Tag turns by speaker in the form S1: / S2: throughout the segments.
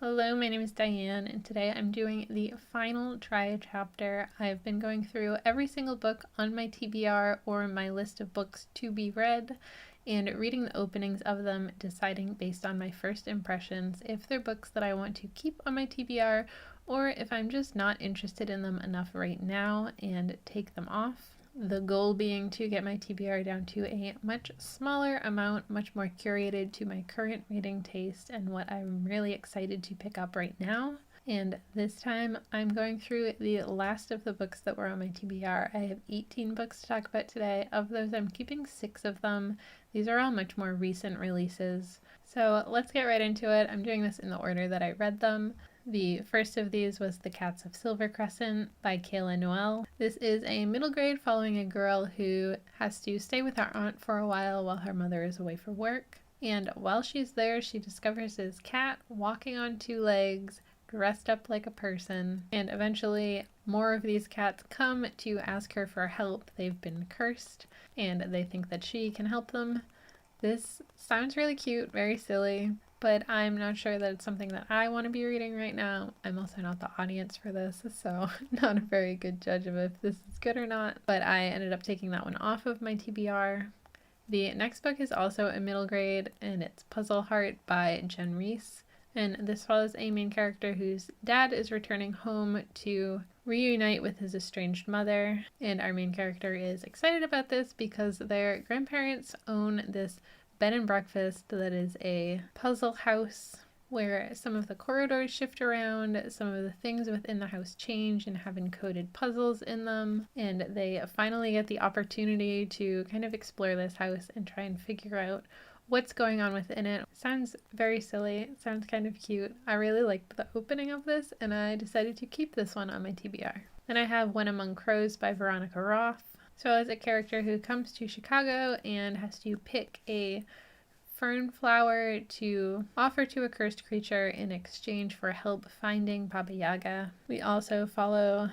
S1: Hello, my name is Diane, and today I'm doing the final try chapter. I've been going through every single book on my TBR or my list of books to be read and reading the openings of them, deciding based on my first impressions if they're books that I want to keep on my TBR or if I'm just not interested in them enough right now and take them off. The goal being to get my TBR down to a much smaller amount, much more curated to my current reading taste and what I'm really excited to pick up right now. And this time I'm going through the last of the books that were on my TBR. I have 18 books to talk about today. Of those, I'm keeping 6 of them. These are all much more recent releases. So let's get right into it. I'm doing this in the order that I read them. The first of these was The Cats of Silver Crescent by Kayla Noel. This is a middle grade following a girl who has to stay with her aunt for a while her mother is away for work. And while she's there, she discovers this cat walking on 2 legs, dressed up like a person. And eventually, more of these cats come to ask her for help. They've been cursed, and they think that she can help them. This sounds really cute, very silly, but I'm not sure that it's something that I want to be reading right now. I'm also not the audience for this, so not a very good judge of if this is good or not, but I ended up taking that one off of my TBR. The next book is also a middle grade, and it's Puzzleheart by Jen Reese, and this follows a main character whose dad is returning home to reunite with his estranged mother, and our main character is excited about this because their grandparents own this bed and breakfast that is a puzzle house where some of the corridors shift around, some of the things within the house change and have encoded puzzles in them, and they finally get the opportunity to kind of explore this house and try and figure out what's going on within it. Sounds very silly, it sounds kind of cute. I really liked the opening of this and I decided to keep this one on my TBR. Then I have When Among Crows by Veronica Roth. So as a character who comes to Chicago and has to pick a fern flower to offer to a cursed creature in exchange for help finding Baba Yaga. We also follow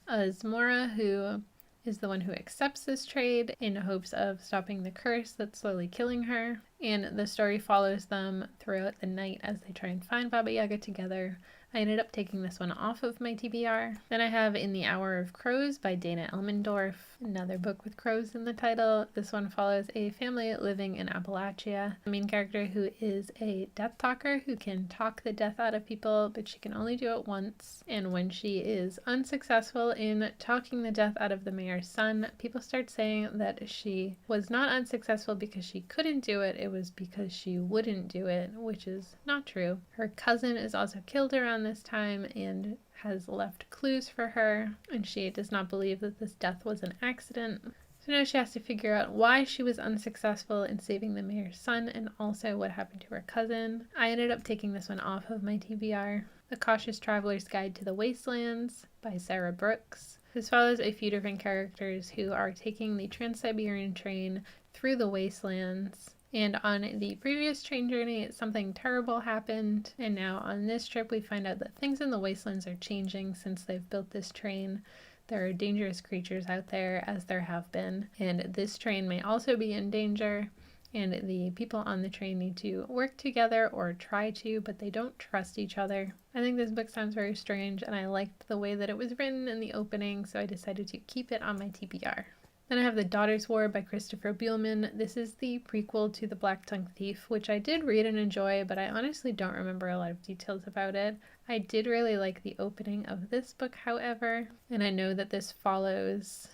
S1: Azmora, who is the one who accepts this trade in hopes of stopping the curse that's slowly killing her. And the story follows them throughout the night as they try and find Baba Yaga together. I ended up taking this one off of my TBR. Then I have In the Hour of Crows by Dana Elmendorf, another book with crows in the title. This one follows a family living in Appalachia. The main character who is a death talker who can talk the death out of people, but she can only do it once. And when she is unsuccessful in talking the death out of the mayor's son, people start saying that she was not unsuccessful because she couldn't do it, it was because she wouldn't do it, which is not true. Her cousin is also killed around this time and has left clues for her, and she does not believe that this death was an accident. So now she has to figure out why she was unsuccessful in saving the mayor's son and also what happened to her cousin. I ended up taking this one off of my TBR. The Cautious Traveler's Guide to the Wastelands by Sarah Brooks. This follows a few different characters who are taking the Trans-Siberian train through the wastelands. And on the previous train journey, something terrible happened, and now on this trip we find out that things in the wastelands are changing since they've built this train. There are dangerous creatures out there, as there have been, and this train may also be in danger, and the people on the train need to work together or try to, but they don't trust each other. I think this book sounds very strange, and I liked the way that it was written in the opening, so I decided to keep it on my TBR. Then I have The Daughter's War by Christopher Buehlman. This is the prequel to The Black Tongue Thief, which I did read and enjoy, but I honestly don't remember a lot of details about it. I did really like the opening of this book, however, and I know that this follows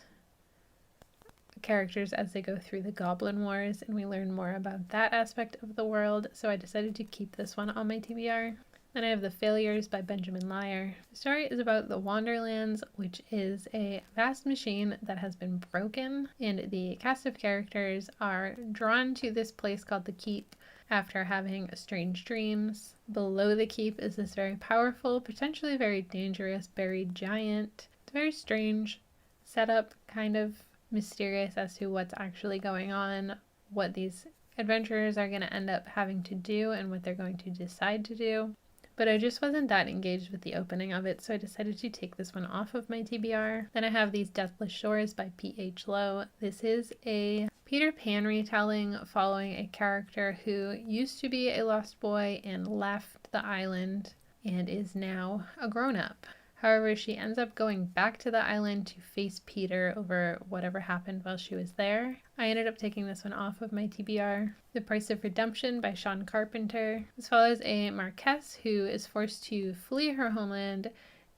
S1: characters as they go through the Goblin Wars, and we learn more about that aspect of the world, so I decided to keep this one on my TBR. Then I have The Failures by Benjamin Lyer. The story is about the Wanderlands, which is a vast machine that has been broken, and the cast of characters are drawn to this place called the Keep after having strange dreams. Below the Keep is this very powerful, potentially very dangerous, buried giant. It's very strange setup, kind of mysterious as to what's actually going on, what these adventurers are going to end up having to do, and what they're going to decide to do. but I just wasn't that engaged with the opening of it, so I decided to take this one off of my TBR. Then I have these Deathless Shores by P.H. Lowe. This is a Peter Pan retelling following a character who used to be a lost boy and left the island and is now a grown-up. However, she ends up going back to the island to face Peter over whatever happened while she was there. I ended up taking this one off of my TBR. The Price of Redemption by Sean Carpenter. This follows a Marquess who is forced to flee her homeland,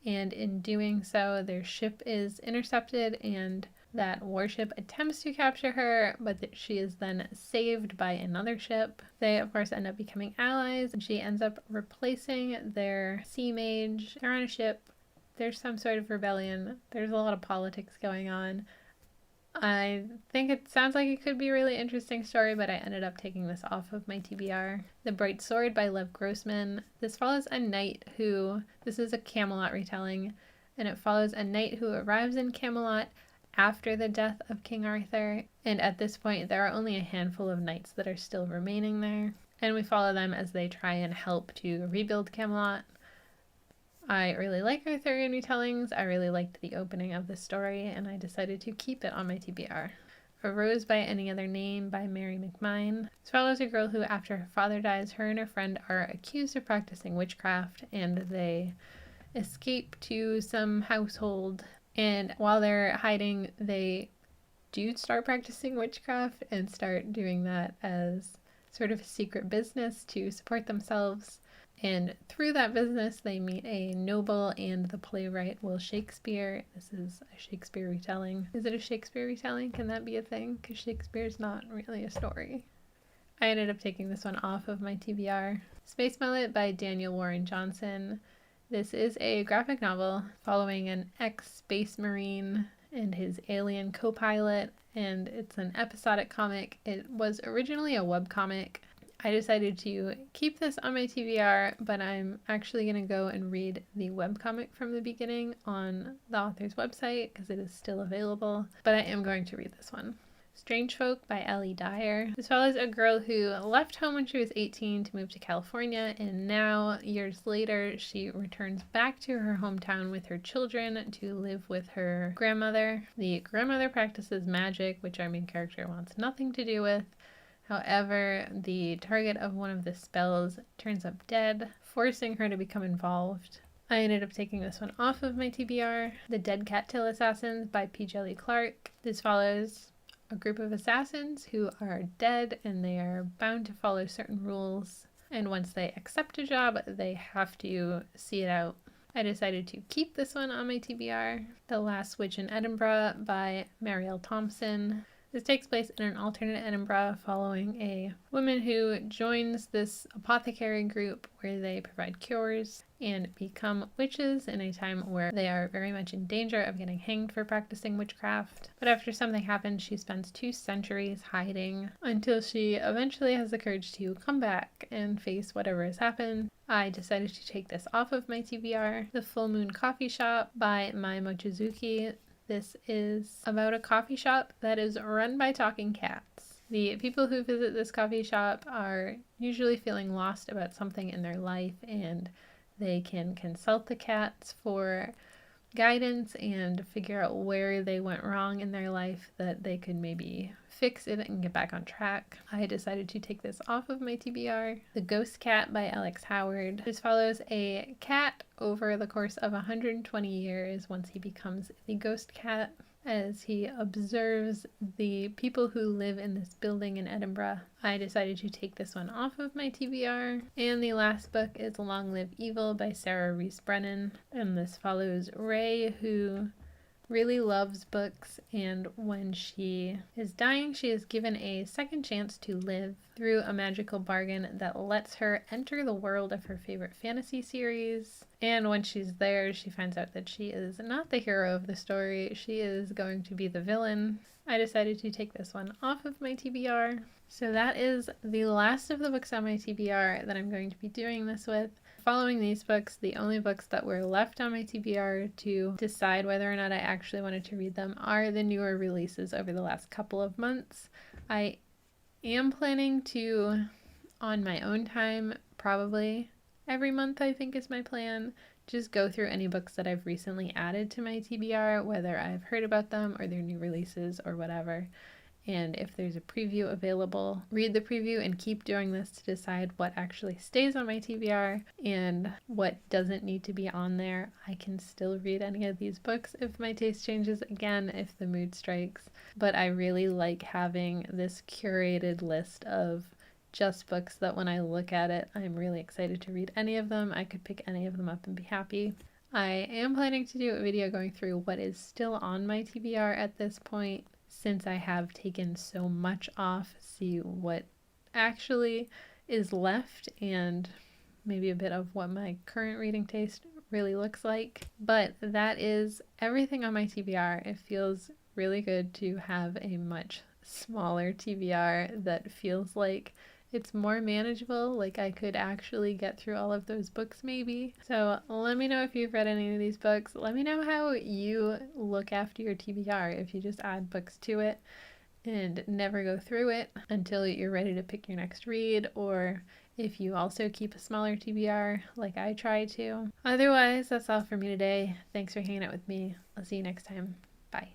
S1: and in doing so, their ship is intercepted and that warship attempts to capture her, but she is then saved by another ship. They, of course, end up becoming allies, and she ends up replacing their sea mage. They're on a ship. There's some sort of rebellion. There's a lot of politics going on. I think it sounds like it could be a really interesting story, but I ended up taking this off of my TBR. The Bright Sword by Lev Grossman. This follows a knight who, this is a Camelot retelling, and it follows a knight who arrives in Camelot after the death of King Arthur, and at this point there are only a handful of knights that are still remaining there, and we follow them as they try and help to rebuild Camelot. I really like Arthurian retellings. I really liked the opening of the story, and I decided to keep it on my TBR. A Rose by Any Other Name by Mary McMine. This follows a girl who, after her father dies, her and her friend are accused of practicing witchcraft, and they escape to some household. And while they're hiding, they do start practicing witchcraft and start doing that as sort of a secret business to support themselves. And through that business, they meet a noble and the playwright Will Shakespeare. This is a Shakespeare retelling. Is it a Shakespeare retelling? Can that be a thing? Because Shakespeare's not really a story. I ended up taking this one off of my TBR. Space Mullet by Daniel Warren Johnson. This is a graphic novel following an ex-space marine and his alien co-pilot, and it's an episodic comic. It was originally a webcomic. I decided to keep this on my TBR, but I'm actually going to go and read the webcomic from the beginning on the author's website because it is still available, but I am going to read this one. Strange Folk by Ellie Dyer. This follows a girl who left home when she was 18 to move to California, and now, years later, she returns back to her hometown with her children to live with her grandmother. The grandmother practices magic, which our main character wants nothing to do with. However, the target of one of the spells turns up dead, forcing her to become involved. I ended up taking this one off of my TBR. The Dead Cattail Assassins by P. Jelly Clark. This follows a group of assassins who are dead and they are bound to follow certain rules. And once they accept a job, they have to see it out. I decided to keep this one on my TBR. The Last Witch in Edinburgh by Marielle Thompson. This takes place in an alternate Edinburgh following a woman who joins this apothecary group where they provide cures and become witches in a time where they are very much in danger of getting hanged for practicing witchcraft. But after something happens, she spends 2 centuries hiding until she eventually has the courage to come back and face whatever has happened. I decided to take this off of my TBR. The Full Moon Coffee Shop by Mai Mochizuki. This is about a coffee shop that is run by talking cats. The people who visit this coffee shop are usually feeling lost about something in their life, and they can consult the cats for guidance and figure out where they went wrong in their life that they could maybe fix it and get back on track. I decided to take this off of my TBR. The Ghost Cat by Alex Howard. This follows a cat over the course of 120 years once he becomes the ghost cat, as he observes the people who live in this building in Edinburgh. I decided to take this one off of my TBR. And the last book is Long Live Evil by Sarah Reese Brennan. And this follows Ray, who really loves books, and when she is dying, she is given a second chance to live through a magical bargain that lets her enter the world of her favorite fantasy series. And when she's there, she finds out that she is not the hero of the story. She is going to be the villain. I decided to take this one off of my TBR. So that is the last of the books on my TBR that I'm going to be doing this with. Following these books, the only books that were left on my TBR to decide whether or not I actually wanted to read them are the newer releases over the last couple of months. I am planning to, on my own time, probably every month, I think is my plan. Just go through any books that I've recently added to my TBR, whether I've heard about them or they're new releases or whatever. And if there's a preview available, read the preview and keep doing this to decide what actually stays on my TBR and what doesn't need to be on there. I can still read any of these books if my taste changes again, if the mood strikes. But I really like having this curated list of just books that when I look at it, I'm really excited to read any of them. I could pick any of them up and be happy. I am planning to do a video going through what is still on my TBR at this point, since I have taken so much off, see what actually is left and maybe a bit of what my current reading taste really looks like. But that is everything on my TBR. It feels really good to have a much smaller TBR that feels like it's more manageable, like I could actually get through all of those books maybe. So let me know if you've read any of these books. Let me know how you look after your TBR, if you just add books to it and never go through it until you're ready to pick your next read, or if you also keep a smaller TBR like I try to. Otherwise, that's all for me today. Thanks for hanging out with me. I'll see you next time. Bye.